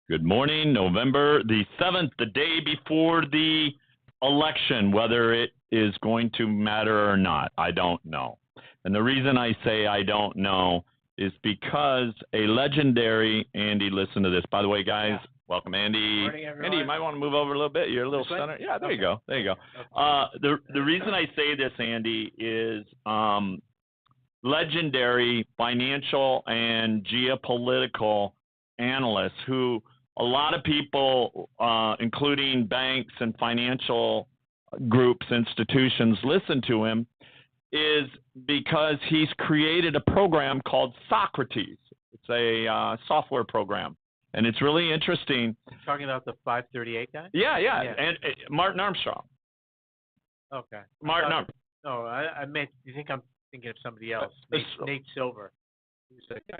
Good morning, November the 7th, the day before the election. Whether it is going to matter or not, I don't know. And the reason I say I don't know is because a legendary, Andy, listen to this. By the way, guys, welcome, Andy. Morning, everyone. Andy, you might want to move over a little bit. You're a little center. Yeah, there you go. There you go. The reason I say this, Andy, is legendary financial and geopolitical analysts who a lot of people, including banks and financial groups, institutions, listen to him, is because he's created a program called Socrates. It's a software program, and it's really interesting. You're talking about the 538 guy? Yeah. And Martin Armstrong. Okay. Martin Armstrong. No, I meant, you think I'm thinking of somebody else? Nate Silver.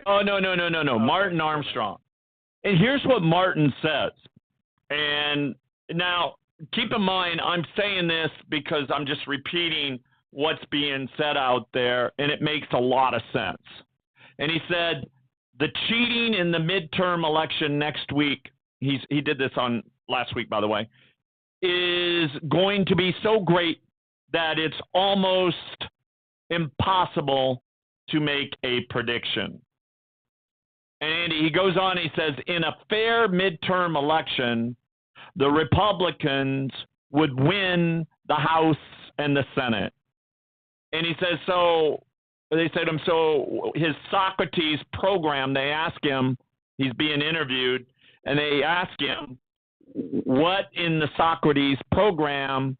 Oh, no. Okay. Martin Armstrong. And here's what Martin says. And now, keep in mind, I'm saying this because I'm just repeating what's being said out there, and it makes a lot of sense. And he said, the cheating in the midterm election next week, he did this on last week, by the way, is going to be so great that it's almost impossible to make a prediction. And he goes on, he says, in a fair midterm election, the Republicans would win the House and the Senate. And he says, so they said to him, so his Socrates program, they ask him, he's being interviewed, and they ask him, what in the Socrates program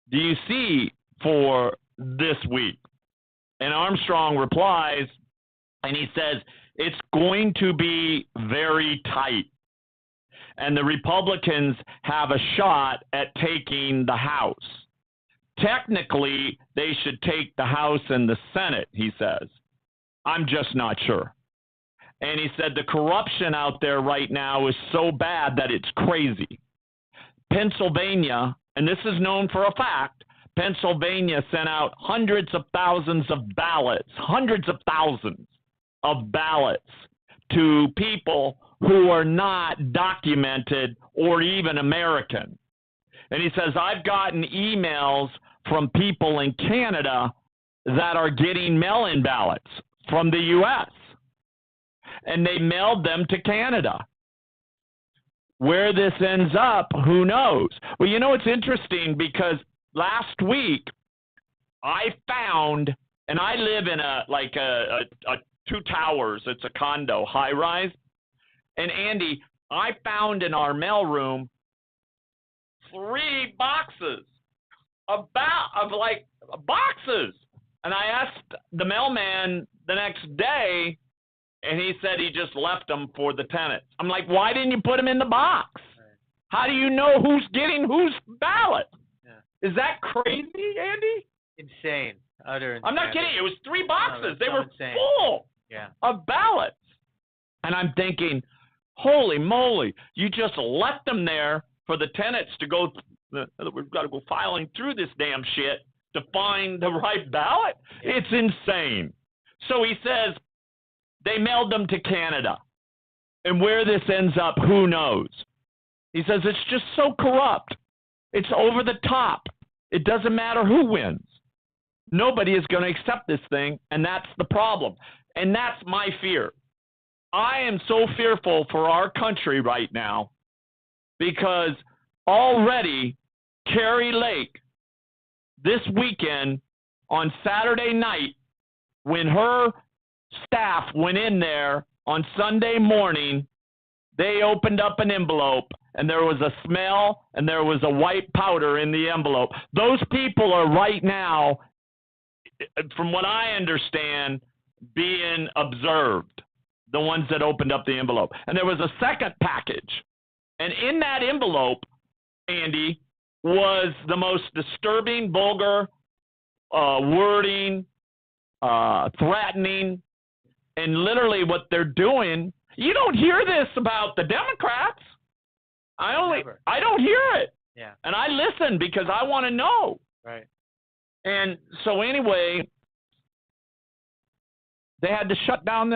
do you see for this week? And Armstrong replies, and he says, it's going to be very tight. And the Republicans have a shot at taking the House. Technically, they should take the House and the Senate, he says. I'm just not sure. And he said the corruption out there right now is so bad that it's crazy. Pennsylvania, and this is known for a fact, Pennsylvania sent out hundreds of thousands of ballots to people who are not documented or even American. And he says, I've gotten emails from people in Canada that are getting mail-in ballots from the U.S., and they mailed them to Canada. Where this ends up, who knows? Well, you know, it's interesting because last week I found, and I live in a two towers, it's a condo, high rise. And Andy, I found in our mailroom 3 boxes of boxes. And I asked the mailman the next day, and he said he just left them for the tenants. I'm like, why didn't you put them in the box? How do you know who's getting whose ballot? Yeah. Is that crazy, Andy? Insane. Utter insanity. I'm not kidding. It was 3 boxes. No, they were insane. full of ballots. And I'm thinking, holy moly, you just left them there for the tenants to go, we've got to go filing through this damn shit to find the right ballot? Yeah. It's insane. So he says they mailed them to Canada. And where this ends up, who knows? He says it's just so corrupt. It's over the top. It doesn't matter who wins. Nobody is going to accept this thing, and that's the problem. And that's my fear. I am so fearful for our country right now because already Carrie Lake, this weekend on Saturday night, when her staff went in there on Sunday morning, they opened up an envelope, and there was a smell, and there was a white powder in the envelope. Those people are right now, from what I understand, being observed, the ones that opened up the envelope. And there was a second package. And in that envelope, Andy, was the most disturbing, vulgar wording, threatening, and literally what they're doing. You don't hear this about the Democrats. I don't hear it. Yeah. And I listen because I want to know. Right. And so anyway, they had to shut down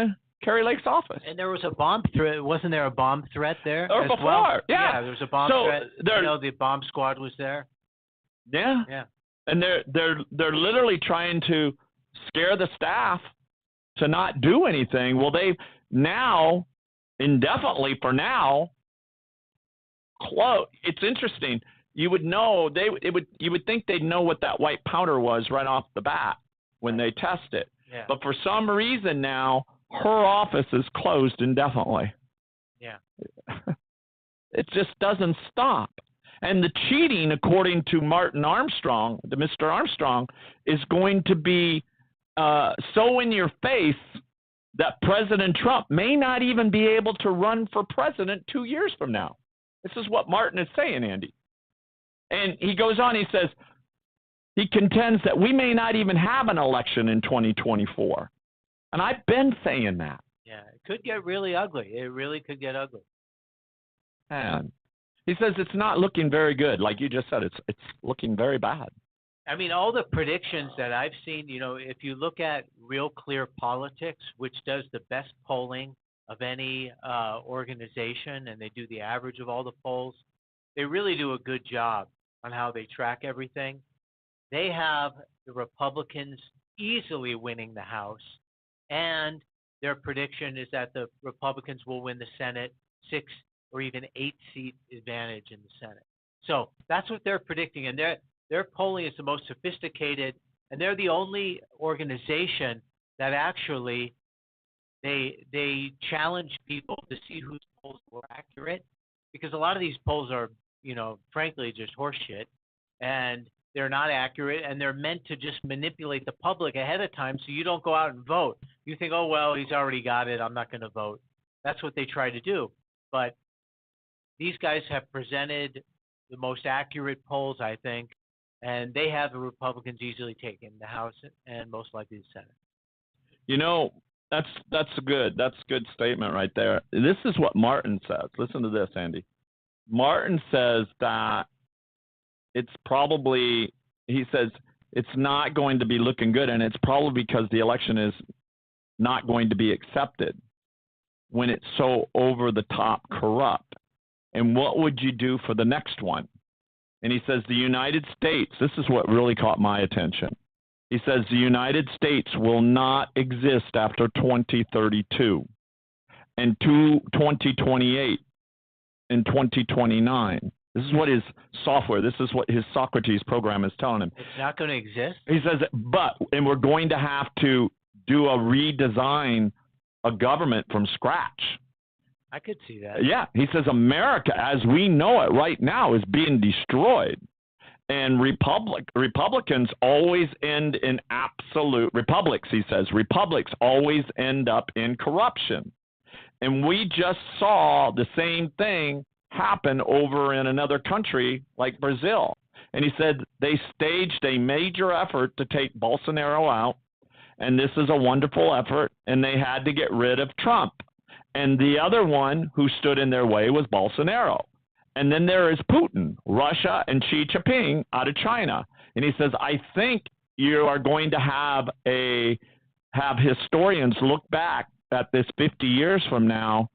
Kari Lake's office. And there was a bomb threat. Wasn't there a bomb threat there Or as before, well? yeah. There was a bomb threat. The bomb squad was there. Yeah. Yeah. And they're literally trying to scare the staff to not do anything. Well, they've now indefinitely for now close. It's interesting. You would know you would think they'd know what that white powder was right off the bat when they test it. Yeah. But for some reason now her office is closed indefinitely. Yeah. It just doesn't stop. And the cheating, according to Martin Armstrong, to Mr. Armstrong, is going to be so in your face that President Trump may not even be able to run for president 2 years from now. This is what Martin is saying, Andy. And he goes on, he says, he contends that we may not even have an election in 2024. And I've been saying that. Yeah, it could get really ugly. It really could get ugly. And he says it's not looking very good. Like you just said, it's looking very bad. I mean, all the predictions that I've seen, if you look at Real Clear Politics, which does the best polling of any organization, and they do the average of all the polls, they really do a good job on how they track everything. They have the Republicans easily winning the House, and their prediction is that the Republicans will win the Senate 6 or even 8-seat advantage in the Senate. So that's what they're predicting, and their polling is the most sophisticated, and they're the only organization that actually they challenge people to see whose polls were accurate, because a lot of these polls are, frankly, just horseshit, and they're not accurate, and they're meant to just manipulate the public ahead of time so you don't go out and vote. You think, oh, well, he's already got it, I'm not going to vote. That's what they try to do. But these guys have presented the most accurate polls, I think, and they have the Republicans easily taking the House and most likely the Senate. That's a good statement right there. This is what Martin says. Listen to this, Andy. Martin says that it's probably, he says, it's not going to be looking good, and it's probably because the election is not going to be accepted when it's so over the top corrupt. And what would you do for the next one? And he says the United States, this is what really caught my attention. He says the United States will not exist after 2032 and 2028 and 2029. This is what his Socrates program is telling him. It's not going to exist? He says, and we're going to have to do a redesign a government from scratch. I could see that. Yeah. He says America, as we know it right now, is being destroyed. And Republicans always end in absolute republics, he says. Republics always end up in corruption. And we just saw the same thing happen over in another country like Brazil. And he said they staged a major effort to take Bolsonaro out, and this is a wonderful effort, and they had to get rid of Trump. And the other one who stood in their way was Bolsonaro. And then there is Putin, Russia, and Xi Jinping out of China. And he says, I think you are going to have historians look back at this 50 years from now,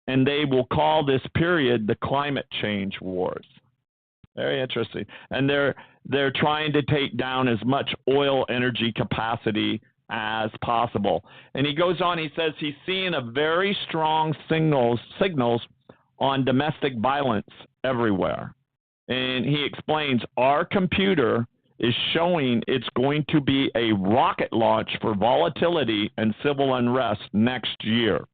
and they will call this period the climate change wars. Very interesting. And they're trying to take down as much oil energy capacity as possible. And he goes on, he says he's seeing a very strong signals on domestic violence everywhere. And he explains our computer is showing it's going to be a rocket launch for volatility and civil unrest next year.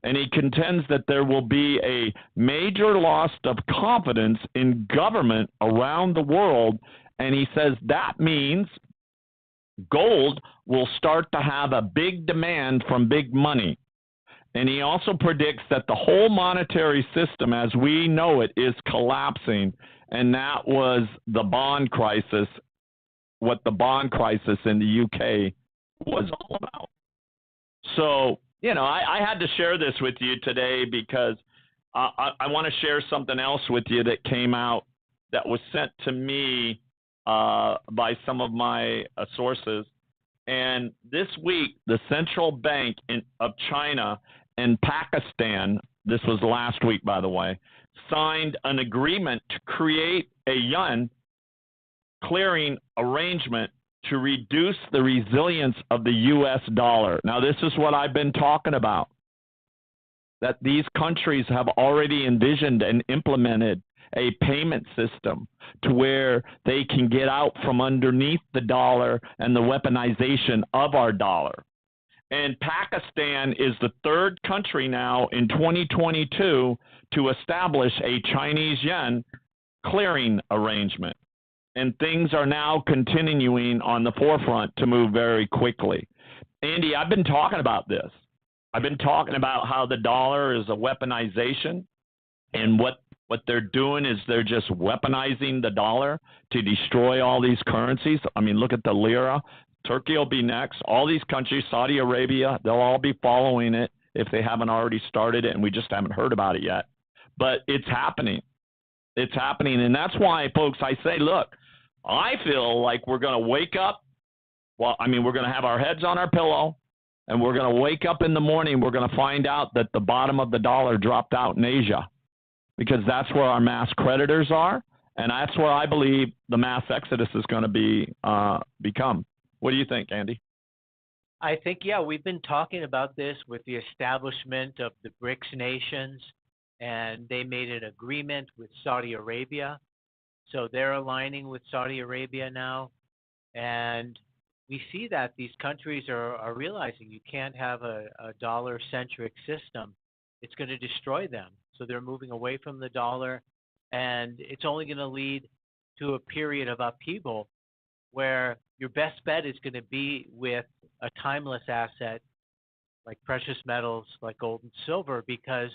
And he contends that there will be a major loss of confidence in government around the world. And he says that means gold will start to have a big demand from big money. And he also predicts that the whole monetary system as we know it is collapsing. And that was the bond crisis, what the bond crisis in the UK was all about. So, I had to share this with you today because I want to share something else with you that came out that was sent to me by some of my sources. And this week, the Central Bank of China and Pakistan, this was last week, by the way, signed an agreement to create a yuan clearing arrangement to reduce the resilience of the U.S. dollar. Now, this is what I've been talking about, that these countries have already envisioned and implemented a payment system to where they can get out from underneath the dollar and the weaponization of our dollar. And Pakistan is the third country now in 2022 to establish a Chinese yuan clearing arrangement. And things are now continuing on the forefront to move very quickly. Andy, I've been talking about this. I've been talking about how the dollar is a weaponization, and what they're doing is they're just weaponizing the dollar to destroy all these currencies. I mean, look at the lira. Turkey will be next. All these countries, Saudi Arabia, they'll all be following it if they haven't already started it, and we just haven't heard about it yet. But it's happening. It's happening, and that's why, folks, I say, look, I feel like we're going to wake up. Well, I mean, we're going to have our heads on our pillow, and we're going to wake up in the morning. We're going to find out that the bottom of the dollar dropped out in Asia, because that's where our mass creditors are, and that's where I believe the mass exodus is going to become. What do you think, Andy? I think, yeah, we've been talking about this with the establishment of the BRICS nations, and they made an agreement with Saudi Arabia. So they're aligning with Saudi Arabia now. And we see that these countries are realizing you can't have a dollar-centric system. It's going to destroy them. So they're moving away from the dollar, and it's only going to lead to a period of upheaval where your best bet is going to be with a timeless asset like precious metals, like gold and silver, because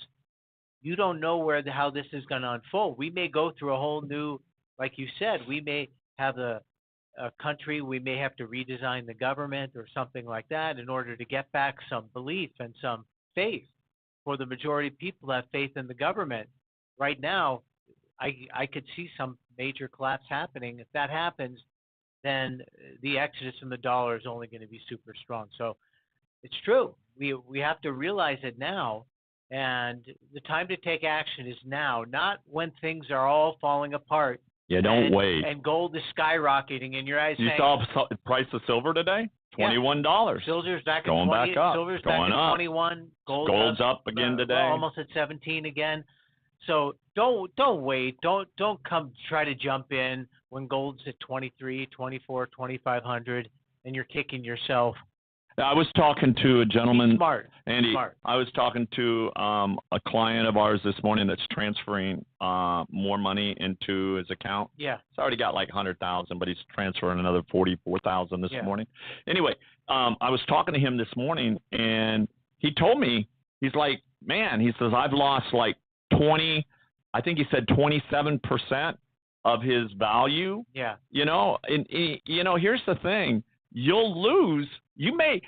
you don't know how this is going to unfold. We may go through a whole new, like you said, we may have a country, we may have to redesign the government or something like that in order to get back some belief and some faith for the majority of people that have faith in the government. Right now, I could see some major collapse happening. If that happens, then the exodus from the dollar is only going to be super strong. So it's true. We have to realize it now, and the time to take action is now, not when things are all falling apart. Yeah, don't wait. And gold is skyrocketing, and your eyes. You saw the price of silver today? $21. Silver's back going at 20. Back up. Silver's going back up. at 21. Gold's up again today. Almost at 17 again. So don't wait. Don't come try to jump in when gold's at 23, 24, 2,500, and you're kicking yourself. I was talking to a gentleman, Be smart. Andy. Smart. I was talking to a client of ours this morning that's transferring more money into his account. Yeah. He's already got like 100,000, but he's transferring another 44,000 this morning. Anyway, I was talking to him this morning, and he told me, he's like, man, he says, I've lost like 20, I think he said 27% of his value. Yeah. You know, and you know, here's the thing. You'll lose. You may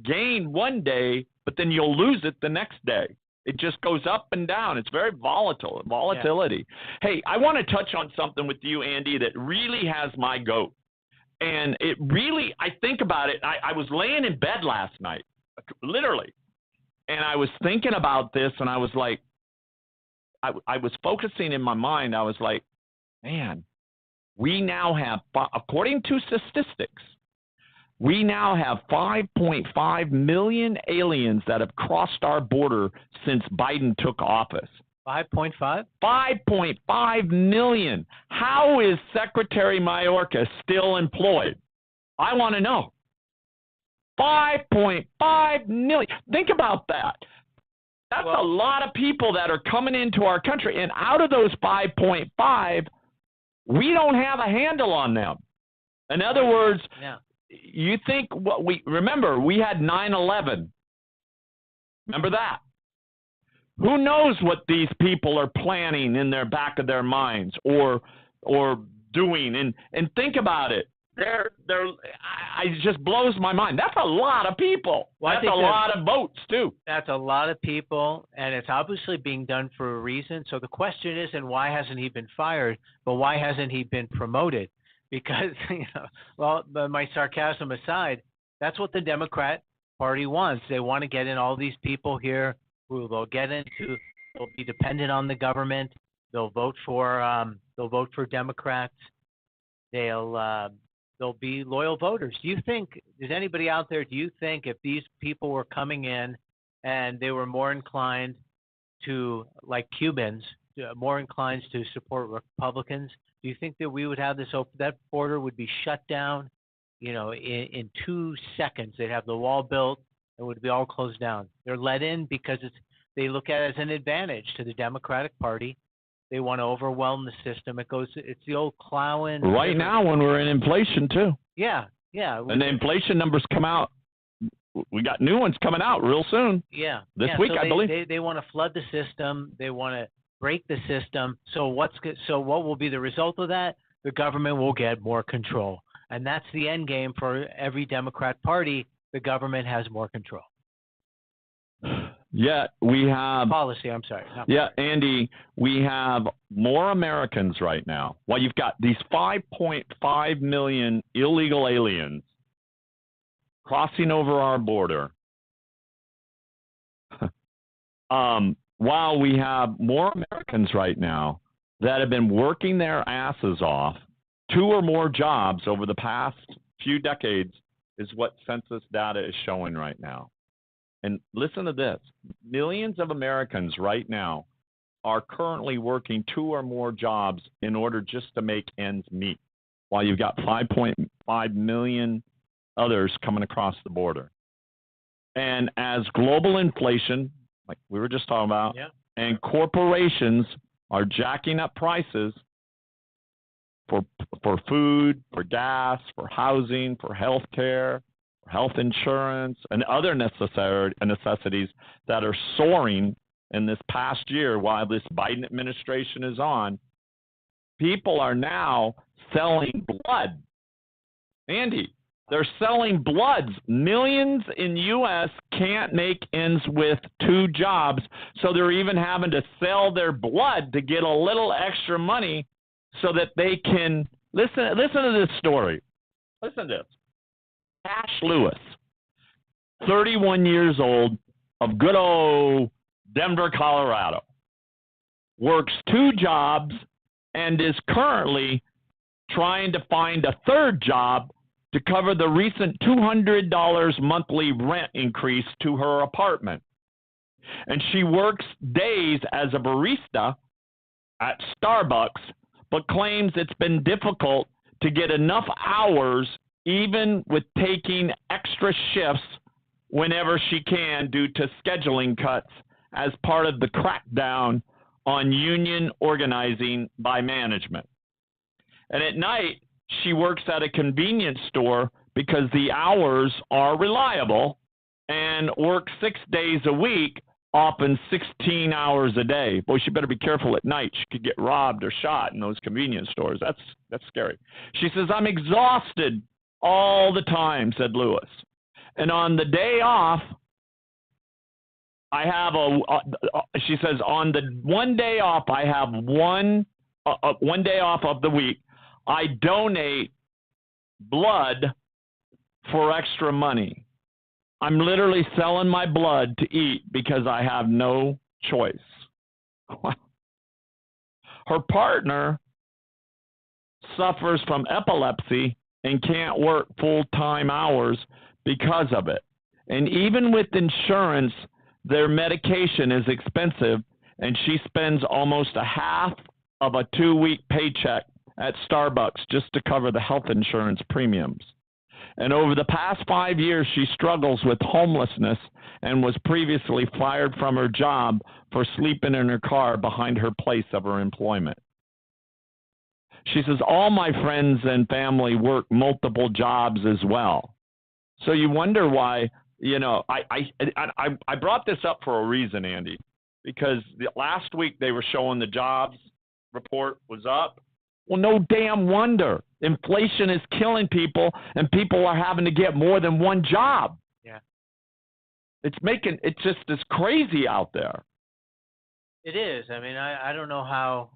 gain one day, but then you'll lose it the next day. It just goes up and down. It's very volatile. Volatility. Yeah. Hey, I want to touch on something with you, Andy, that really has my goat. And it really, I think about it. I was laying in bed last night, literally, and I was thinking about this, and I was like, I was focusing in my mind. I was like, man, we now have, according to statistics, we now have 5.5 million aliens that have crossed our border since Biden took office. 5.5? 5.5 million. How is Secretary Mayorkas still employed? I want to know. 5.5 million. Think about that. That's a lot of people that are coming into our country. And out of those 5.5, we don't have a handle on them. In other words, you think remember, we had 9/11. Remember that? Who knows what these people are planning in their back of their minds or doing? And think about it. It just blows my mind. That's a lot of people. Well, that's a lot of votes too. That's a lot of people, and it's obviously being done for a reason. So the question isn't why hasn't he been fired, but why hasn't he been promoted? Because, my sarcasm aside, That's what the Democrat Party wants. They want to get in all these people here who they'll get into. They'll be dependent on the government. They'll vote for Democrats. They'll be loyal voters. Do you think there's anybody out there? Do you think if these people were coming in and they were more inclined to, like Cubans, more inclined to support Republicans, do you think that we would have that border would be shut down, in 2 seconds? They'd have the wall built and would be all closed down. They're let in because they look at it as an advantage to the Democratic Party. They want to overwhelm the system. It's the old Clowen. Right now, when we're in inflation too. Yeah. And the inflation numbers come out. We got new ones coming out real soon. Yeah. This week, I believe. They want to flood the system. They want to break the system. So what will be the result of that? The government will get more control. And that's the end game for every Democrat Party. The government has more control. Yeah, we have policy. I'm sorry. Andy, we have more Americans right now. Well, you've got these 5.5 million illegal aliens crossing over our border. While we have more Americans right now that have been working their asses off, 2 or more jobs over the past few decades is what census data is showing right now. And listen to this. Millions of Americans right now are currently working 2 or more jobs in order just to make ends meet, while you've got 5.5 million others coming across the border. And as global inflation, like we were just talking about, and corporations are jacking up prices for food, for gas, for housing, for health care, health insurance, and other necessities that are soaring in this past year while this Biden administration is on, people are now selling blood. Andy, they're selling bloods. Millions in U.S. can't make ends with 2 jobs, so they're even having to sell their blood to get a little extra money so that they can listen to this story. Listen to this. Cash Lewis, 31 years old, of good old Denver, Colorado, works 2 jobs and is currently trying to find a 3rd job to cover the recent $200 monthly rent increase to her apartment. And she works days as a barista at Starbucks, but claims it's been difficult to get enough hours even with taking extra shifts whenever she can due to scheduling cuts as part of the crackdown on union organizing by management. And at night, she works at a convenience store because the hours are reliable and works 6 days a week, often 16 hours a day. Boy, she better be careful at night. She could get robbed or shot in those convenience stores. That's scary. She says, I'm exhausted all the time, said Lewis. And on the day off, I have she says, on the one day off, I have one day off of the week. I donate blood for extra money. I'm literally selling my blood to eat because I have no choice. Her partner suffers from epilepsy and can't work full-time hours because of it. And even with insurance, their medication is expensive, and she spends almost a half of a 2-week paycheck at Starbucks just to cover the health insurance premiums. And over the past 5 years, she struggles with homelessness and was previously fired from her job for sleeping in her car behind her place of her employment. She says, all my friends and family work multiple jobs as well. So you wonder why, I brought this up for a reason, Andy, because last week they were showing the jobs report was up. Well, no damn wonder. Inflation is killing people, and people are having to get more than one job. Yeah. It's just crazy out there. It is. I mean, I don't know how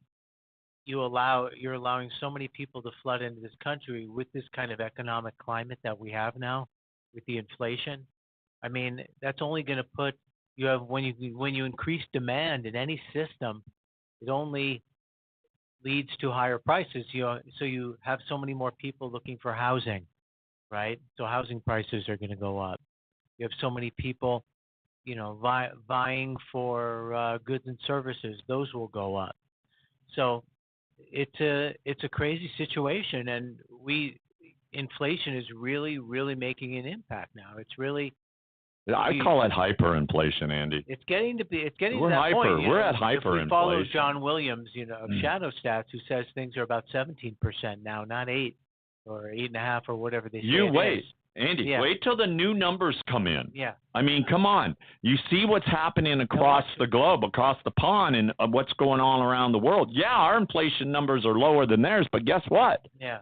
you're allowing so many people to flood into this country with this kind of economic climate that we have now. with the inflation. I mean, that's only going to put you have when you increase demand in any system, it only leads to higher prices. So you have so many more people looking for housing, right? So housing prices are going to go up. You have so many people, vying for goods and services. Those will go up. So it's a crazy situation, and inflation is really really making an impact now. It's really I call it hyperinflation, Andy. it's getting to We're that hyper. point. We're at If we follow hyperinflation. John Williams, of Shadow Stats, who says things are about 17% now, not 8 or 8.5 or whatever they say. You it wait. is. Andy, Yeah. wait till the new numbers come in. Yeah. I mean, come on. You see what's happening across the globe, across the pond, and what's going on around the world. Yeah, our inflation numbers are lower than theirs, but guess what? Yeah.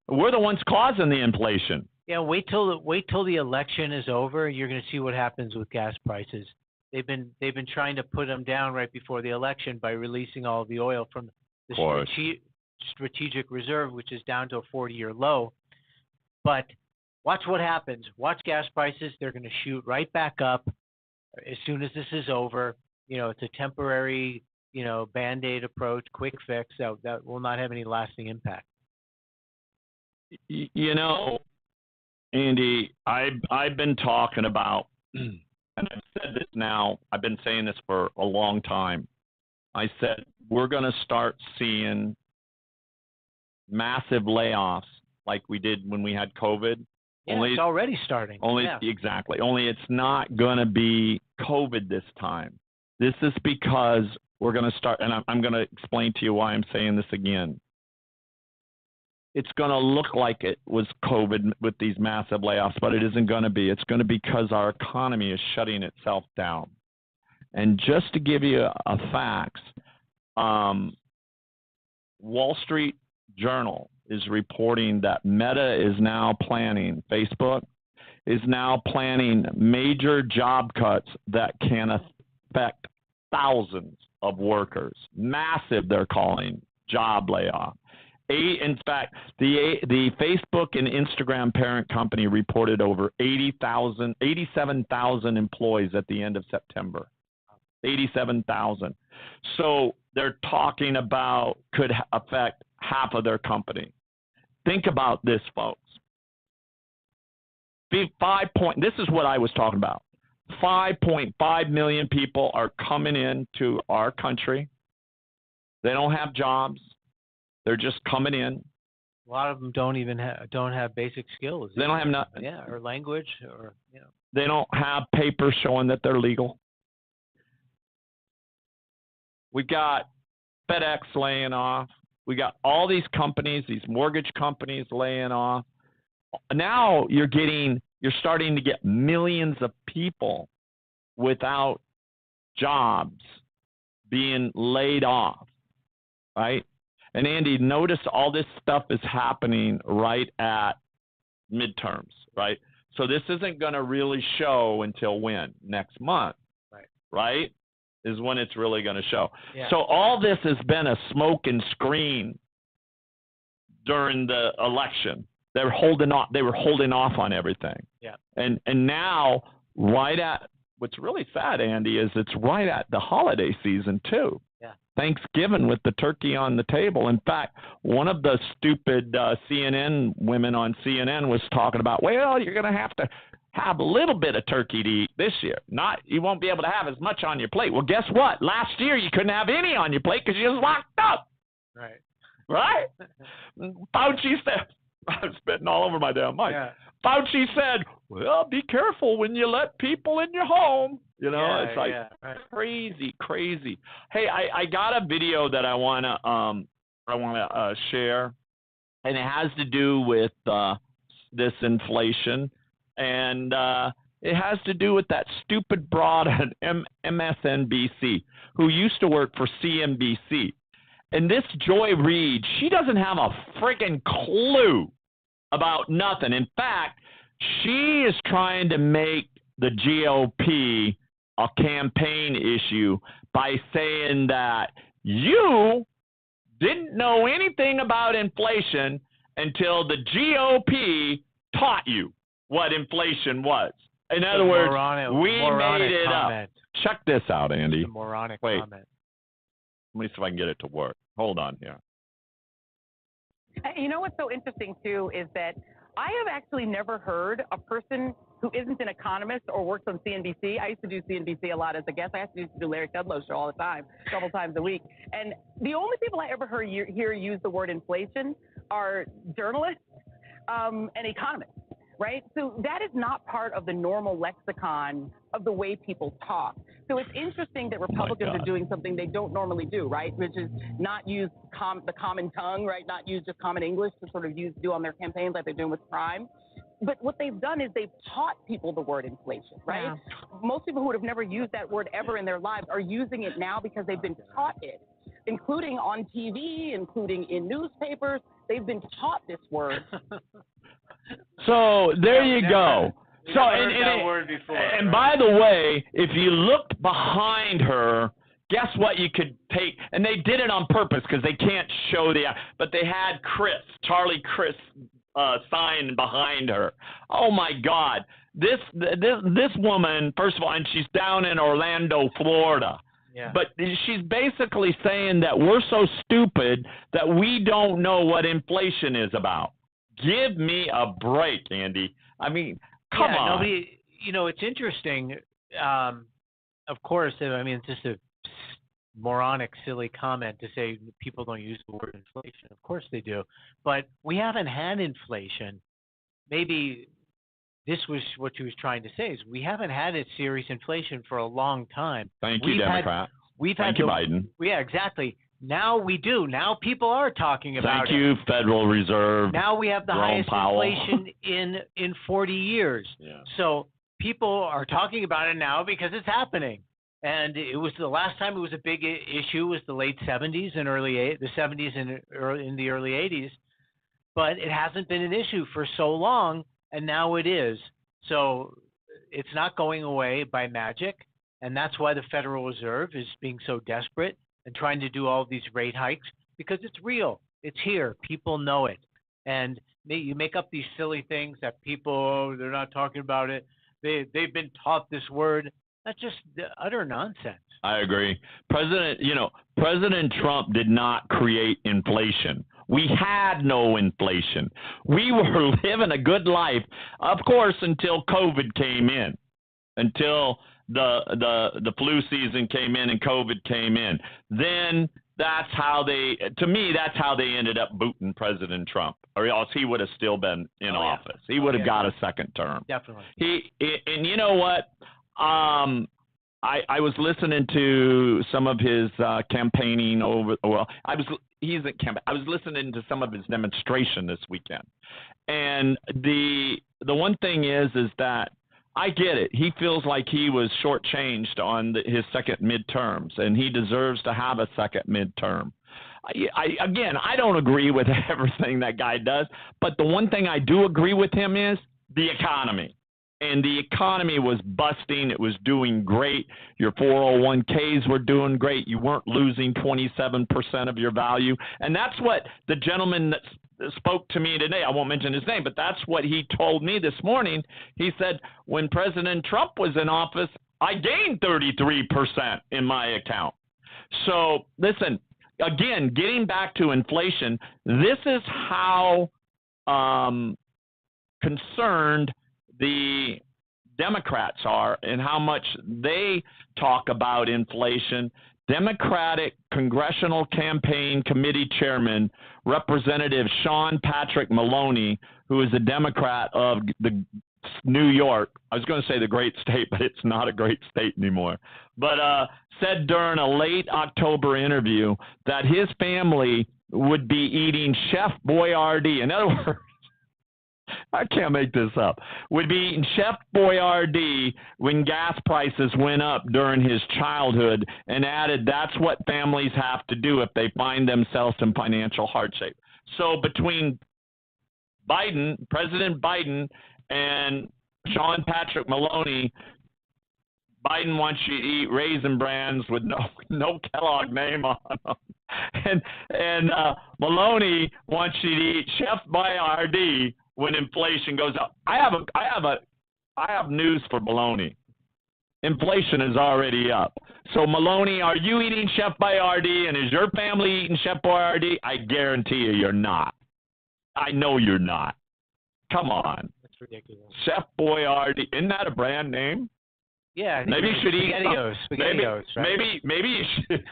We're the ones causing the inflation. Yeah, wait till the election is over. You're going to see what happens with gas prices. They've been trying to put them down right before the election by releasing all of the oil from the strategic reserve, which is down to a 40-year low. But watch what happens. Watch gas prices. They're going to shoot right back up as soon as this is over. It's a temporary, Band-Aid approach, quick fix that will not have any lasting impact. Andy, I've been talking about, and I've said this now, I've been saying this for a long time. I said we're going to start seeing massive layoffs like we did when we had COVID. Yeah, it's already starting. Exactly. Only it's not going to be COVID this time. This is because we're going to start, and I'm going to explain to you why I'm saying this again. It's going to look like it was COVID with these massive layoffs, but it isn't going to be. It's going to be because our economy is shutting itself down. And just to give you a facts, Wall Street Journal is reporting that Meta is now planning, Facebook is now planning major job cuts that can affect thousands of workers. Massive, they're calling job layoff. In fact, the Facebook and Instagram parent company reported over 87,000 employees at the end of September. 87,000. So they're talking about could affect half of their company. Think about this, folks. This is what I was talking about. 5.5 million people are coming into our country. They don't have jobs. They're just coming in. A lot of them don't have basic skills. They don't have nothing. Yeah, or language, or They don't have papers showing that they're legal. We got FedEx laying off. We got all these companies, these mortgage companies laying off. Now you're starting to get millions of people without jobs being laid off, right? And Andy, notice all this stuff is happening right at midterms, right? So this isn't going to really show until when? Next month, right? Is when it's really going to show. Yeah. So all this has been a smoke and screen during the election. They were holding off on everything. Yeah. And now, right at what's really sad, Andy, is it's right at the holiday season too. Yeah. Thanksgiving with the turkey on the table. In fact, one of the stupid CNN women on CNN was talking about, well, you're going to have a little bit of turkey to eat this year. You won't be able to have as much on your plate. Well, guess what? Last year you couldn't have any on your plate because you was locked up. Right. Right? Fauci said, I'm spitting all over my damn mic. Yeah. Fauci said, well, be careful when you let people in your home. It's like crazy. Hey, I got a video that I wanna share, and it has to do with this inflation, and it has to do with that stupid broad at MSNBC who used to work for CNBC. And this Joy Reid, she doesn't have a friggin' clue about nothing. In fact, she is trying to make the GOP a campaign issue by saying that you didn't know anything about inflation until the GOP taught you. what inflation was. In It's a other words, we moronic made it comment. up. Check this out, Andy. It's a moronic Wait. comment. Let me see if I can get it to work. Hold on here. You know what's so interesting, too, is that I have actually never heard a person who isn't an economist or works on CNBC. I used to do CNBC a lot as a guest. I used to do Larry Kudlow's show all the time, several times a week. And the only people I ever hear use the word inflation are journalists and economists, right? So that is not part of the normal lexicon of the way people talk. So it's interesting that Republicans are doing something they don't normally do, right? Which is not use the common tongue, right? Not use just common English to sort of do on their campaigns like they're doing with crime. But what they've done is they've taught people the word inflation, right? Yeah. Most people who would have never used that word ever in their lives are using it now because they've been taught it, including on TV, including in newspapers. They've been taught this word. So there you go. So and by the way, if you looked behind her, guess what you could take? And they did it on purpose because they can't show but they had Charlie Chris sign behind her. Oh my God, this woman, first of all, and she's down in Orlando, Florida. Yeah. But she's basically saying that we're so stupid that we don't know what inflation is about. Give me a break, Andy. I mean, come on. Nobody, it's interesting. Of course, I mean, it's just a moronic, silly comment to say people don't use the word inflation. Of course they do. But we haven't had inflation. Maybe this was what she was trying to say, is we haven't had a serious inflation for a long time. Thank you, Democrat. Thank you, Biden. Yeah, exactly. Now we do. Now people are talking about it. Thank you, Federal Reserve. Now we have the highest Powell. inflation in 40 years. Yeah. So people are talking about it now because it's happening. And it was the last time it was a big issue was the late 70s and the 70s and in the early 80s. But it hasn't been an issue for so long, and now it is. So it's not going away by magic, and that's why the Federal Reserve is being so desperate and trying to do all of these rate hikes, because it's real. It's here. People know it. And you make up these silly things that people, they're not talking about it. They've been taught this word. That's just utter nonsense. I agree. President Trump did not create inflation. We had no inflation. We were living a good life, of course, until COVID came in, until the flu season came in and COVID came in. Then that's how they ended up booting President Trump, or else he would have still been in office. He would have got a second term. Definitely. And you know what? I was listening to some of his campaigning I was listening to some of his demonstration this weekend. And the one thing is that I get it. He feels like he was shortchanged on his second midterms, and he deserves to have a second midterm. I don't agree with everything that guy does, but the one thing I do agree with him is the economy. And the economy was busting. It was doing great. Your 401ks were doing great. You weren't losing 27% of your value. And that's what the gentleman that spoke to me today, I won't mention his name, but that's what he told me this morning. He said, when President Trump was in office, I gained 33% in my account. So listen, again, getting back to inflation, this is how concerned the Democrats are and how much they talk about inflation. Democratic Congressional Campaign Committee Chairman, Representative Sean Patrick Maloney, who is a Democrat of the New York, I was going to say the great state, but it's not a great state anymore, but said during a late October interview that his family would be eating Chef Boyardee. In other words, I can't make this up. Would be eating Chef Boyardee when gas prices went up during his childhood, and added that's what families have to do if they find themselves in financial hardship. So between President Biden and Sean Patrick Maloney, Biden wants you to eat Raisin Brans with no Kellogg name on them. And Maloney wants you to eat Chef Boyardee when inflation goes up. I have news for baloney. Inflation is already up. So, Maloney, are you eating Chef Boyardee, and is your family eating Chef Boyardee? I guarantee you're not. I know you're not. Come on. That's ridiculous. Chef Boyardee. Isn't that a brand name? Yeah. Maybe you should eat SpaghettiOs, right? Maybe you should.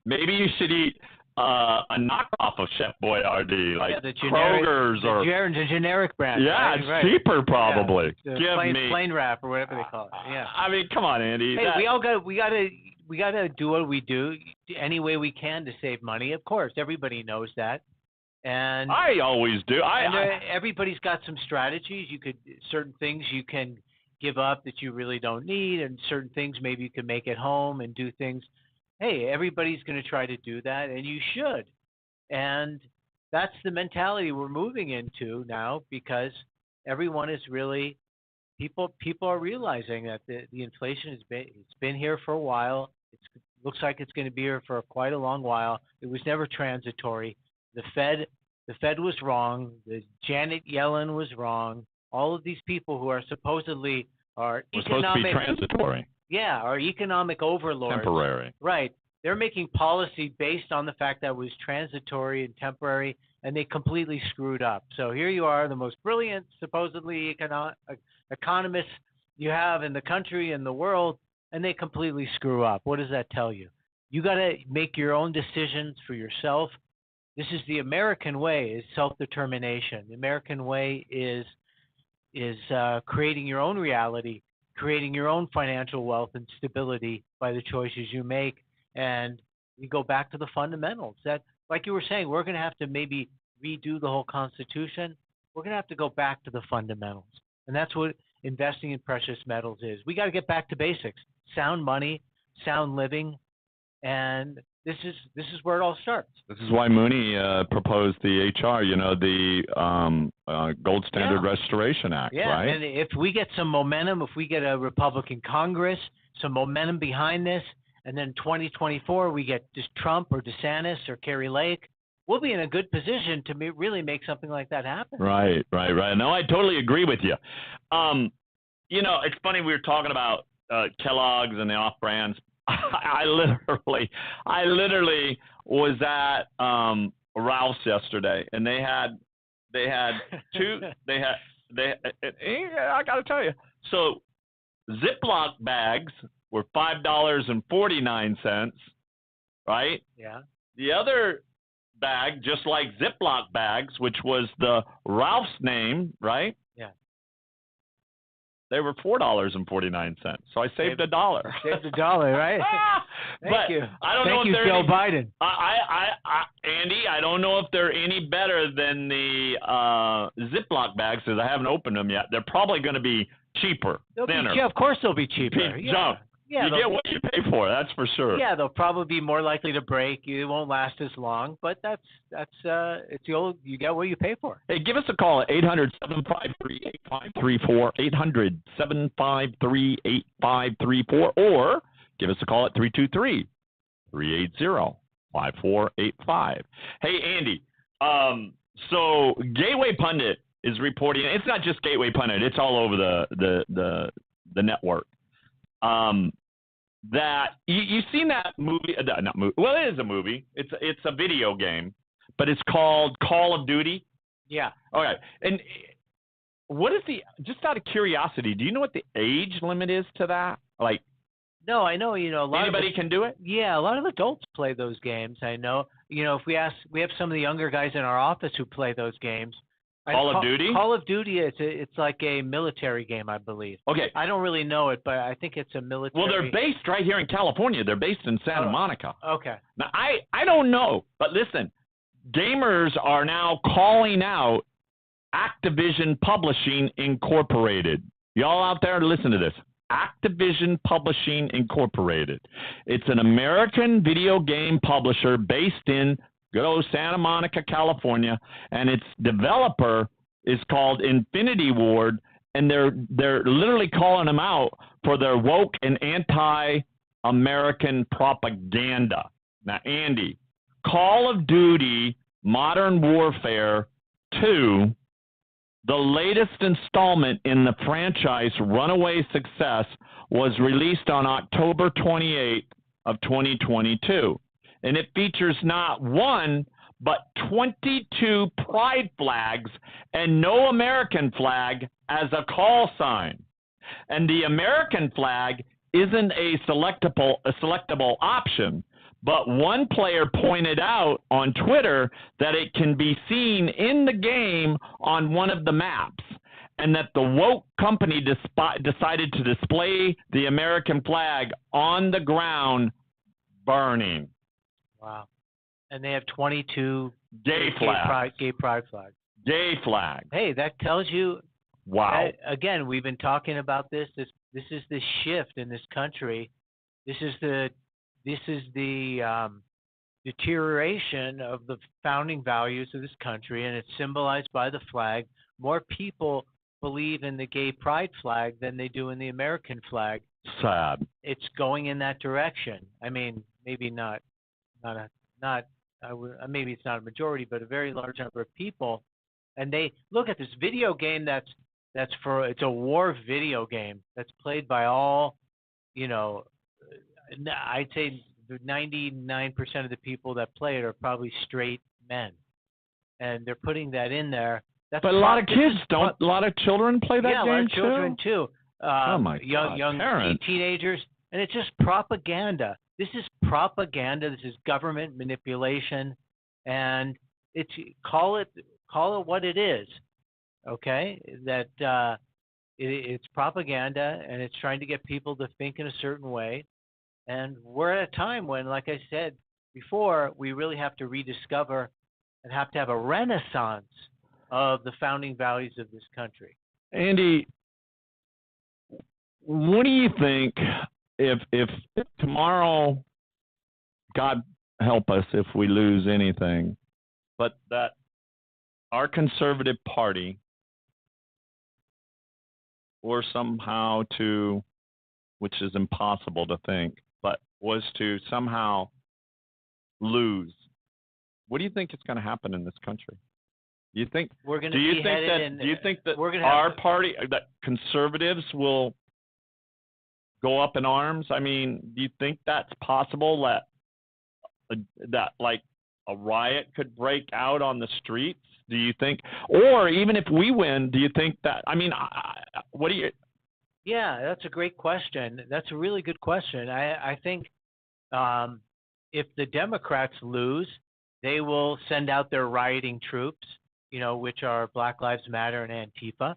Maybe you should eat a knockoff of Chef Boyardee, like the generic, Kroger's or the generic brand. yeah, right, it's right. cheaper probably. Yeah, Give plain wrap or whatever they call it. Yeah. I mean, come on, Andy. Hey, we gotta do what we do any way we can to save money. Of course, everybody knows that. And I always do. Everybody's got some strategies. Certain things you can give up that you really don't need, and certain things maybe you can make at home and do things. Hey, everybody's going to try to do that, and you should. And that's the mentality we're moving into now, because everyone is really people are realizing that the inflation it's been here for a while. It looks like it's going to be here for quite a long while. It was never transitory. The Fed was wrong. Janet Yellen was wrong. All of these people who are supposedly are supposed to be transitory. Yeah, our economic overlords. Temporary. Right. They're making policy based on the fact that it was transitory and temporary, and they completely screwed up. So here you are, the most brilliant, supposedly economists you have in the country and the world, and they completely screw up. What does that tell you? You got to make your own decisions for yourself. This is the American way, is self-determination. The American way is creating your own reality, creating your own financial wealth and stability by the choices you make. And you go back to the fundamentals. That, like you were saying, we're going to have to maybe redo the whole Constitution. We're going to have to go back to the fundamentals. And that's what investing in precious metals is. We got to get back to basics. Sound money, sound living, and this is where it all starts. This is why Mooney proposed the HR, the Gold Standard Restoration Act, right? And if we get some momentum, if we get a Republican Congress, some momentum behind this, and then 2024 we get just Trump or DeSantis or Kerry Lake, we'll be in a good position to really make something like that happen. Right. No, I totally agree with you. It's funny, we were talking about Kellogg's and the off-brands. I literally was at Ralph's yesterday, and they had two. I got to tell you. So Ziploc bags were $5.49, right? Yeah. The other bag, just like Ziploc bags, which was the Ralph's name, right? Yeah. They were $4.49, so I saved $1. Saved $1, right? Thank you. I don't know if they're Joe Biden. Andy, I don't know if they're any better than the Ziploc bags, because I haven't opened them yet. They're probably going to be cheaper, thinner. Of course they'll be cheaper. You get what you pay for, that's for sure. Yeah, they'll probably be more likely to break. It won't last as long, but it's the old, you get what you pay for. Hey, give us a call at 800-753-8534, 800-753-8534, or give us a call at 323-380-5485. Hey, Andy, so Gateway Pundit is reporting, it's not just Gateway Pundit, it's all over the network. That you've seen that movie? Not movie. Well, it is a movie. It's a video game, but it's called Call of Duty. Yeah. All right. And what is just out of curiosity, do you know what the age limit is to that? Like, no, I know. Anybody can do it. Yeah, a lot of adults play those games. I know. If we have some of the younger guys in our office who play those games. Call of Duty? Call of Duty, it's like a military game, I believe. Okay. I don't really know it, but I think it's a military. Well, they're based right here in California. They're based in Santa Monica. Okay. Now, I don't know, but listen, gamers are now calling out Activision Publishing Incorporated. Y'all out there, listen to this. Activision Publishing Incorporated. It's an American video game publisher based in good old Santa Monica, California, and its developer is called Infinity Ward, and they're literally calling them out for their woke and anti-American propaganda. Now, Andy, Call of Duty Modern Warfare 2 The latest installment in the franchise Runaway Success was released on October 28th of 2022, and it features not one but 22 pride flags and no American flag as a call sign. And the American flag isn't a selectable option, but one player pointed out on Twitter that it can be seen in the game on one of the maps, and that the woke company decided to display the American flag on the ground burning. Wow. And they have 22 Gay flags. Gay pride flags. Gay flag. Hey, that tells you. Wow. Again, we've been talking about this. This is the shift in this country. This is the deterioration of the founding values of this country, and it's symbolized by the flag. More people believe in the gay pride flag than they do in the American flag. Sad. It's going in that direction. I mean, maybe maybe it's not a majority, but a very large number of people. And they look at this video game it's a war video game that's played by all, I'd say 99% of the people that play it are probably straight men, and they're putting that in there. But a lot of kids don't. A lot of children play that game too. Yeah, a lot of children too. Oh my God, young parents. teenagers, and it's just propaganda. This is propaganda. This is government manipulation, and call it what it is. Okay, that it's propaganda, and it's trying to get people to think in a certain way. And we're at a time when, like I said before, we really have to rediscover and have to have a renaissance of the founding values of this country. Andy, what do you think if tomorrow, God help us if we lose anything, but that our conservative party or somehow to, which is impossible to think, but was to somehow lose, what do you think is going to happen in this country? Do you think we're going to our party, that conservatives will go up in arms? I mean, do you think that's possible that like a riot could break out on the streets? Do you think, or even if we win, do you think that, I mean, what do you? Yeah, that's a great question. That's a really good question. I think if the Democrats lose, they will send out their rioting troops, which are Black Lives Matter and Antifa,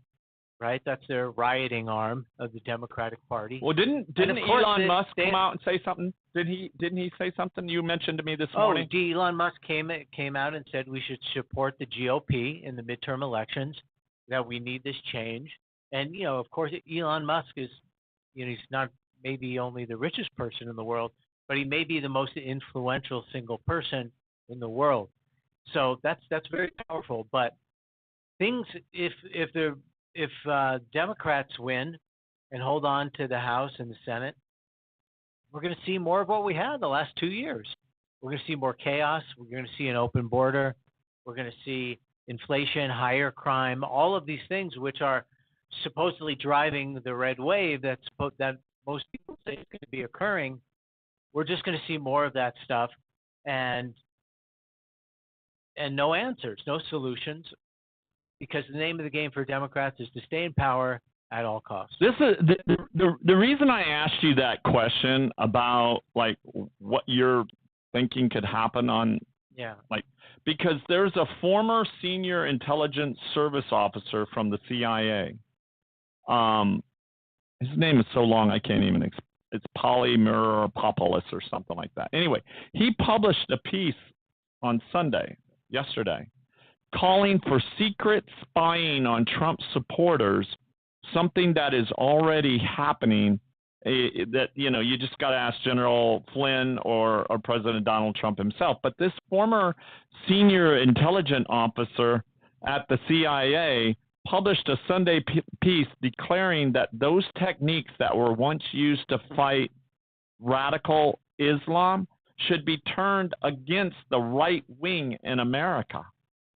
right? That's their rioting arm of the Democratic Party. Well, didn't Elon Musk come out and say something? Didn't he say something you mentioned to me this morning? Elon Musk came out and said we should support the GOP in the midterm elections, that we need this change. And, of course, Elon Musk is, he's not maybe only the richest person in the world, but he may be the most influential single person in the world. So that's very powerful. But things, if Democrats win and hold on to the House and the Senate, we're going to see more of what we had the last 2 years. We're going to see more chaos. We're going to see an open border. We're going to see inflation, higher crime, all of these things which are supposedly driving the red wave that most people say is going to be occurring. We're just going to see more of that stuff, and no answers, no solutions, because the name of the game for Democrats is to stay in power at all costs. This is the reason I asked you that question about like what you're thinking could happen on. Yeah. Because there's a former senior intelligence service officer from the CIA. His name is so long I can't even. It's Polymeropoulos or something like that. Anyway, he published a piece on yesterday, calling for secret spying on Trump supporters, something that is already happening. That you just got to ask General Flynn or President Donald Trump himself. But this former senior intelligence officer at the CIA published a Sunday piece declaring that those techniques that were once used to fight radical Islam should be turned against the right wing in America.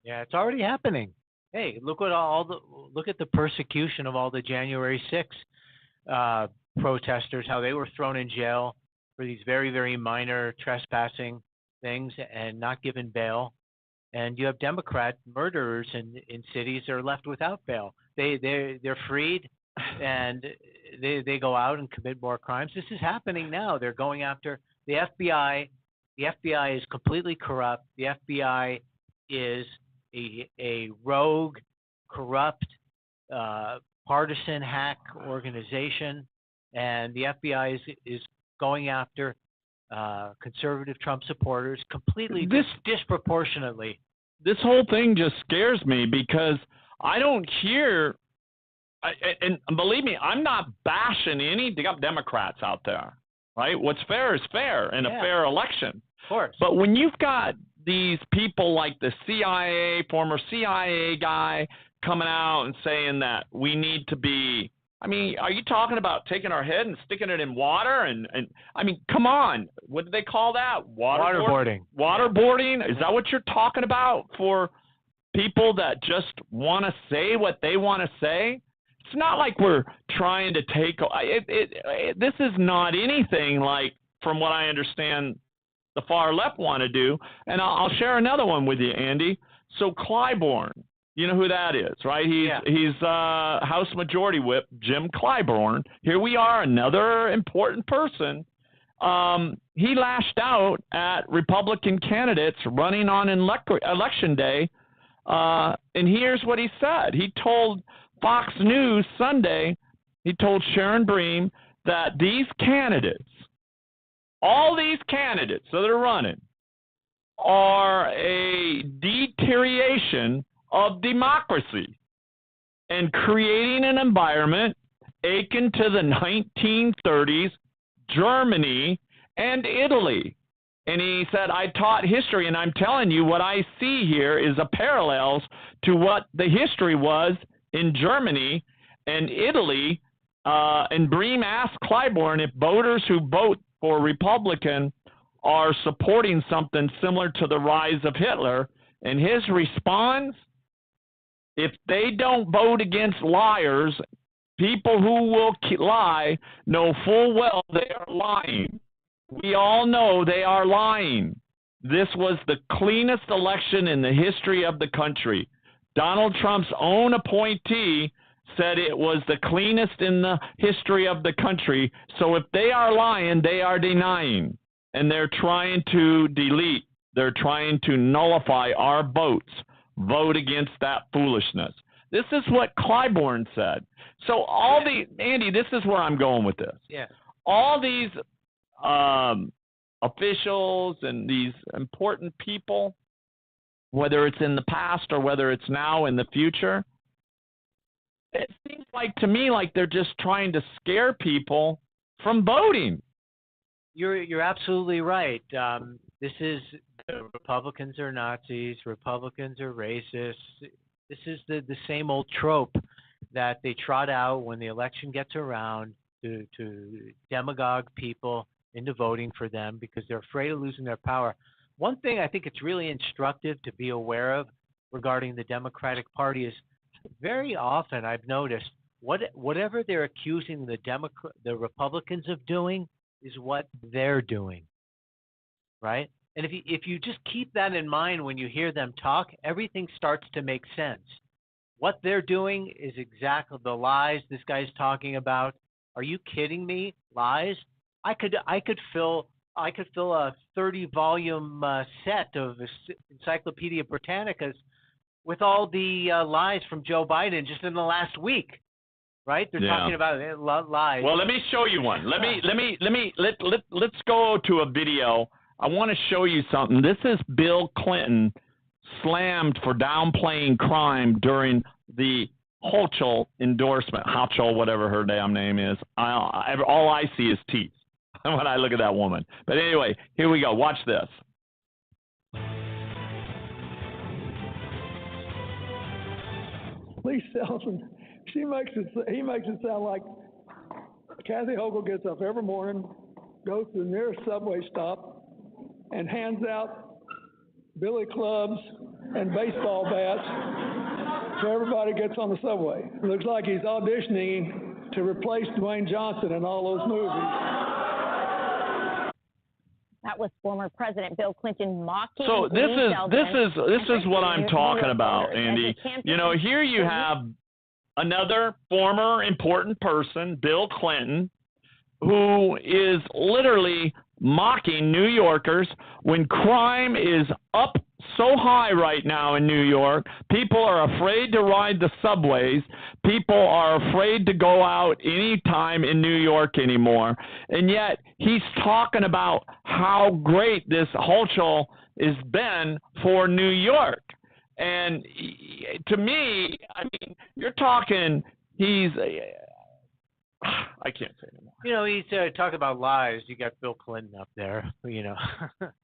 Yeah, it's already happening. Hey, look at the persecution of all the January 6th protesters, how they were thrown in jail for these very, very minor trespassing things and not given bail. And you have Democrat murderers in cities that are left without bail. They're freed, and they go out and commit more crimes. This is happening now. They're going after the FBI. The FBI is completely corrupt. The FBI is a rogue, corrupt, partisan hack organization, and the FBI is going after conservative Trump supporters completely disproportionately. This whole thing just scares me because I don't hear, and believe me, I'm not bashing any Democrats out there, right? What's fair is fair in a fair election. Of course. But when you've got these people like the CIA, former CIA guy, coming out and saying that we need to be, I mean, are you talking about taking our head and sticking it in water? And I mean, come on. What do they call that? Waterboarding. Waterboarding? Is that what you're talking about for people that just want to say what they want to say? It's not like we're trying to take this is not anything like, from what I understand, the far left want to do. And I'll share another one with you, Andy. So Clyburn, you know who that is, right? He's House Majority Whip Jim Clyburn. Here we are, another important person. He lashed out at Republican candidates running on election day, and here's what he said. He told Fox News Sunday, he told Sharon Bream that these candidates, all these candidates that are running, are a deterioration of democracy and creating an environment akin to the 1930s Germany and Italy. And he said, I taught history, and I'm telling you what I see here is a parallels to what the history was in Germany and Italy. And Bream asked Clyburn if voters who vote for Republican are supporting something similar to the rise of Hitler. And his response, if they don't vote against liars, people who will lie know full well they are lying. We all know they are lying. This was the cleanest election in the history of the country. Donald Trump's own appointee said it was the cleanest in the history of the country. So if they are lying, they are denying. And they're trying to delete, they're trying to nullify our votes. Vote against that foolishness. This is what Clyburn said. So Andy, this is where I'm going with this. Yeah. All these officials and these important people, whether it's in the past or whether it's now in the future, it seems like to me like they're just trying to scare people from voting. You're absolutely right. This is Republicans are Nazis, Republicans are racists. This is the same old trope that they trot out when the election gets around to demagogue people into voting for them because they're afraid of losing their power. One thing I think it's really instructive to be aware of regarding the Democratic Party is very often I've noticed whatever they're accusing the Republicans of doing is what they're doing, right? And if you just keep that in mind when you hear them talk, everything starts to make sense. What they're doing is exactly the lies this guy's talking about. Are you kidding me? Lies? I could fill a 30-volume set of Encyclopedia Britannicas with all the lies from Joe Biden just in the last week. Right? They're talking about lies. Well, let me show you one. Let's go to a video. I want to show you something. This is Bill Clinton slammed for downplaying crime during the Hochul endorsement. Hochul, whatever her damn name is. All I see is teeth when I look at that woman. But anyway, here we go. Watch this. Lee Selson, he makes it sound like Kathy Hochul gets up every morning, goes to the nearest subway stop, and hands out billy clubs and baseball bats so everybody gets on the subway. It looks like he's auditioning to replace Dwayne Johnson in all those movies. That was former President Bill Clinton mocking. So this is what I'm talking about, Andy. You know, here you have another former important person, Bill Clinton, who is literally mocking New Yorkers when crime is up so high right now in New York. People are afraid to ride the subways. People are afraid to go out any time in New York anymore. And yet he's talking about how great this Hochul has been for New York. And to me, I mean, you're talking, I can't say anymore. You know, he's talking about lies. You got Bill Clinton up there, you know.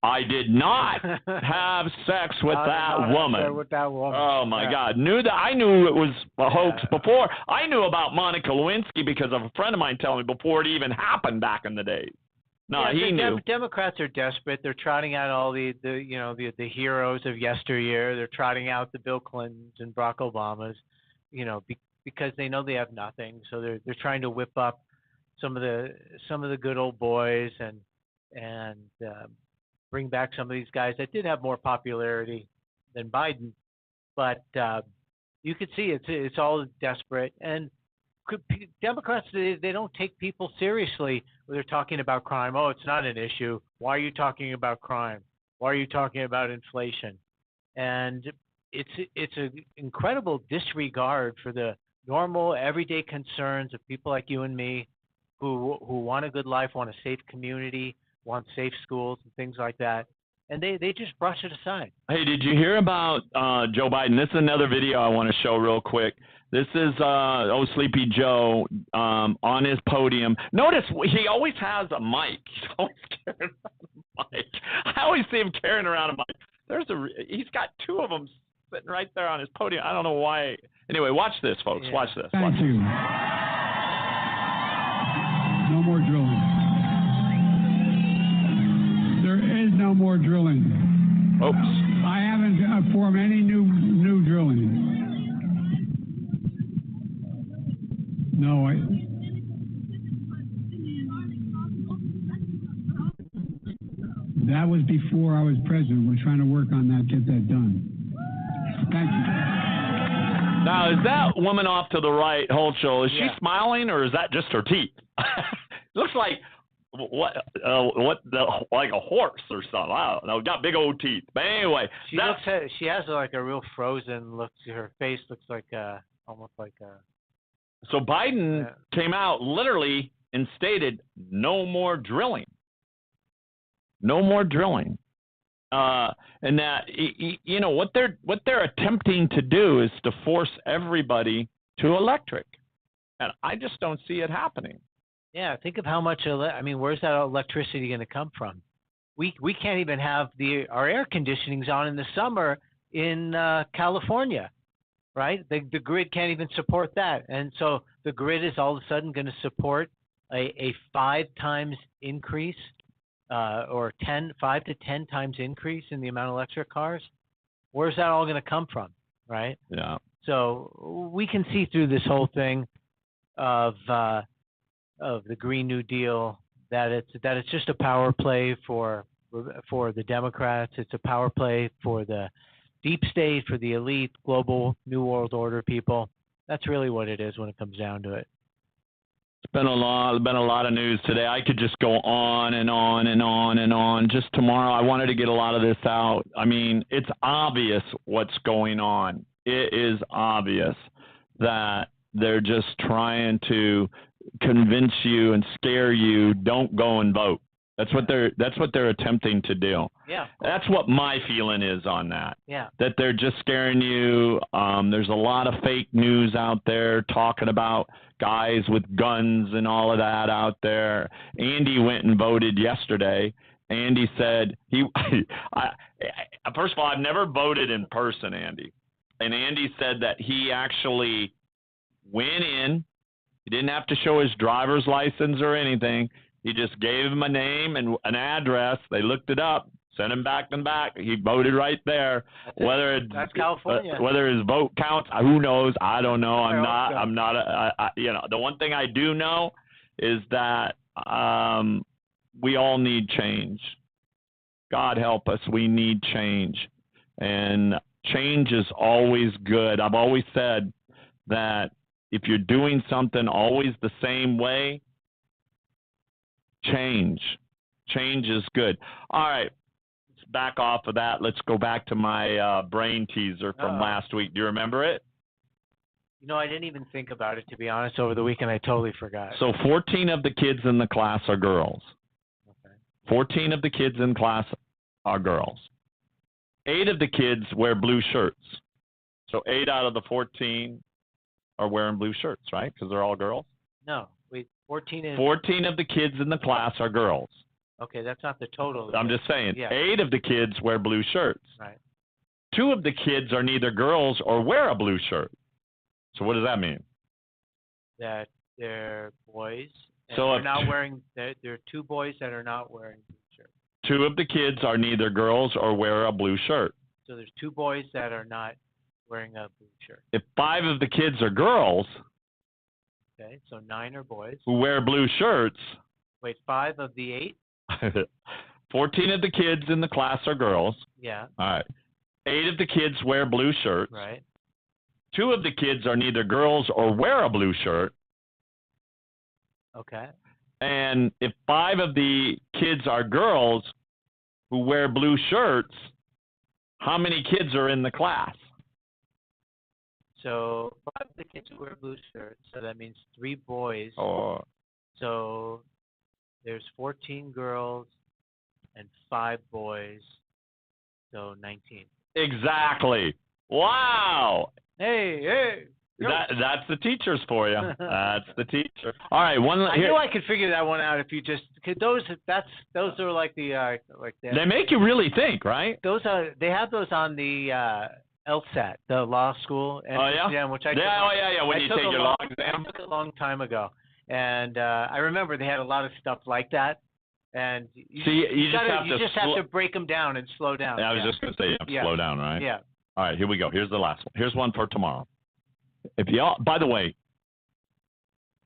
I did not have sex with that woman. With that woman. Oh, my God. I knew it was a hoax before. I knew about Monica Lewinsky because of a friend of mine telling me before it even happened back in the days. No, he knew. Democrats are desperate. They're trotting out all the heroes of yesteryear. They're trotting out the Bill Clintons and Barack Obamas, you know, because they know they have nothing. So they're trying to whip up some of the good old boys and bring back some of these guys that did have more popularity than Biden. But you could see it's all desperate. And Democrats, they don't take people seriously when they're talking about crime. Oh, it's not an issue. Why are you talking about crime? Why are you talking about inflation? And it's an incredible disregard for the normal, everyday concerns of people like you and me who want a good life, want a safe community, want safe schools and things like that. And they just brush it aside. Hey, did you hear about Joe Biden? This is another video I want to show real quick. This is Sleepy Joe on his podium. Notice he always has a mic. He's always carrying around a mic. I always see him carrying around a mic. He's got two of them sitting right there on his podium. I don't know why. Anyway, watch this, folks. Yeah. Watch this. Thank you. No more drilling. There is no more drilling. Oops. I haven't formed any new drilling. No, that was before I was president. We're trying to work on that, get that done. Thank you. Now, is that woman off to the right, Hochul, is she smiling or is that just her teeth? Looks like like a horse or something. I don't know. Got big old teeth. But anyway, she has like a real frozen look. Her face looks like almost like a. So Biden came out literally and stated no more drilling. No more drilling. And that, you know, what they're attempting to do is to force everybody to electric. And I just don't see it happening. Yeah, think of how much, where's that electricity going to come from? We can't even have our air conditionings on in the summer in California. Right? The grid can't even support that. And so the grid is all of a sudden going to support a 5 times increase or 5 to 10 times increase in the amount of electric cars. Where's that all going to come from? Right? Yeah. So we can see through this whole thing of the Green New Deal that it's just a power play for the Democrats. It's a power play for the deep state, for the elite, global New World Order people. That's really what it is when it comes down to it. It's been a lot of news today. I could just go on and on and on and on. Just tomorrow, I wanted to get a lot of this out. I mean, it's obvious what's going on. It is obvious that they're just trying to convince you and scare you. Don't go and vote. That's what they're attempting to do. Yeah. That's what my feeling is on that. Yeah. That they're just scaring you. There's a lot of fake news out there talking about guys with guns and all of that out there. Andy went and voted yesterday. Andy said first of all, I've never voted in person, Andy. And Andy said that he actually went in. He didn't have to show his driver's license or anything. He just gave him a name and an address. They looked it up, Send him back and back. He voted right there. That's California. Whether his vote counts, who knows? I don't know. I'm not. The one thing I do know is that we all need change. God help us. We need change, and change is always good. I've always said that if you're doing something always the same way, change is good. All right. Back off of that. Let's go back to my brain teaser from last week. Do you remember it? I didn't even think about it, to be honest. Over the weekend, I totally forgot. So 14 of the kids in the class are girls. Okay. 14 of the kids in class are girls. 8 of the kids wear blue shirts. So 8 out of the 14 are wearing blue shirts, right? Because they're all girls? No. Wait, 14 of the kids in the class are girls. Okay, that's not the total. I'm just saying, yeah. 8 of the kids wear blue shirts. Right. 2 of the kids are neither girls or wear a blue shirt. So what does that mean? That they're boys. And So they're not wearing. There are 2 boys that are not wearing blue shirts. 2 of the kids are neither girls or wear a blue shirt. So there's 2 boys that are not wearing a blue shirt. If 5 of the kids are girls, okay, so 9 are boys. Who wear blue shirts. Wait, 5 of the 8? 14 of the kids in the class are girls. Yeah. All right. 8 of the kids wear blue shirts. Right. 2 of the kids are neither girls or wear a blue shirt. Okay. And if 5 of the kids are girls who wear blue shirts, how many kids are in the class? So 5 of the kids who wear blue shirts, so that means 3 boys. Oh. So there's 14 girls and 5 boys, so 19. Exactly. Wow. Hey. That's the teachers for you. That's the teacher. All right, I knew I could figure that one out if you just those are like the They make you really think, right? They have those on the LSAT, the law school exam, which I took, when you take your law exam. I took a long time ago, and I remember they had a lot of stuff like that. And you just have to break them down and slow down. I was just going to say you have to slow down, right? Yeah. All right, here we go. Here's the last one. Here's one for tomorrow. By the way,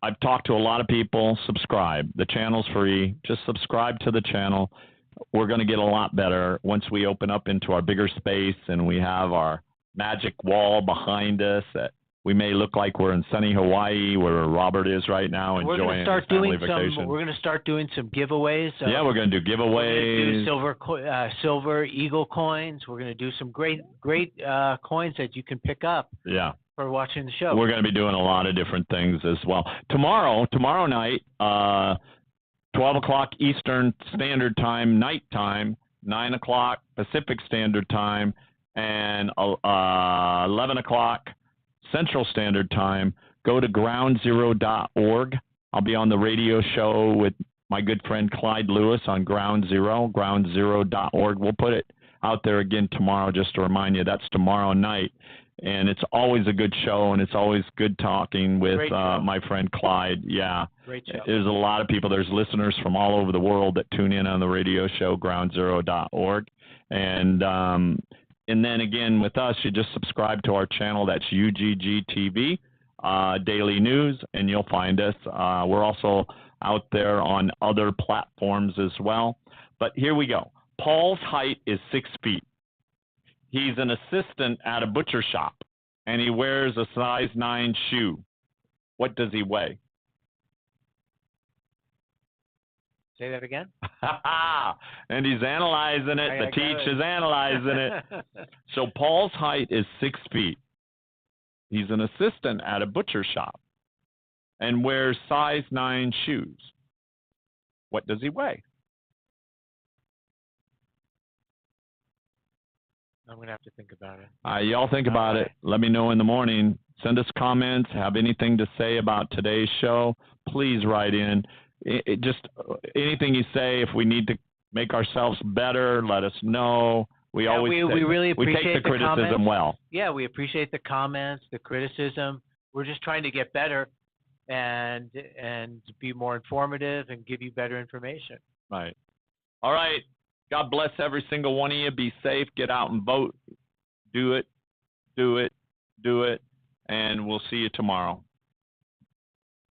I've talked to a lot of people. Subscribe. The channel's free. Just subscribe to the channel. We're going to get a lot better once we open up into our bigger space and we have our magic wall behind us. We may look like we're in sunny Hawaii, where Robert is right now, enjoying his family vacation. We're going to start doing some giveaways. We're going to do giveaways. We're going to do silver eagle coins. We're going to do some great coins that you can pick up. Yeah. For watching the show. We're going to be doing a lot of different things as well. Tomorrow night, 12 o'clock Eastern Standard Time, nighttime, 9 o'clock Pacific Standard Time, and 11 o'clock Central Standard Time. Go to groundzero.org. I'll be on the radio show with my good friend Clyde Lewis on Ground Zero, groundzero.org. We'll put it out there again tomorrow just to remind you that's tomorrow night. And it's always a good show, and it's always good talking with my friend Clyde. Yeah. Great show. There's a lot of people. There's listeners from all over the world that tune in on the radio show, groundzero.org. And then again, with us, you just subscribe to our channel. That's UGG TV, Daily News, and you'll find us. We're also out there on other platforms as well. But here we go. Paul's height is 6 feet. He's an assistant at a butcher shop, and he wears a size 9 shoe. What does he weigh? Say that again? And he's analyzing it. The teacher is analyzing it. So Paul's height is 6 feet. He's an assistant at a butcher shop and wears size 9 shoes. What does he weigh? I'm going to have to think about it. Y'all think about it. Let me know in the morning. Send us comments. Have anything to say about today's show, please write in. Just anything you say. If we need to make ourselves better, let us know. We really appreciate we take the criticism comments. well. Yeah, we appreciate the comments, the criticism. We're just trying to get better and be more informative and give you better information. Right. All right. God bless every single one of you. Be safe. Get out and vote. Do it. Do it. Do it. And we'll see you tomorrow.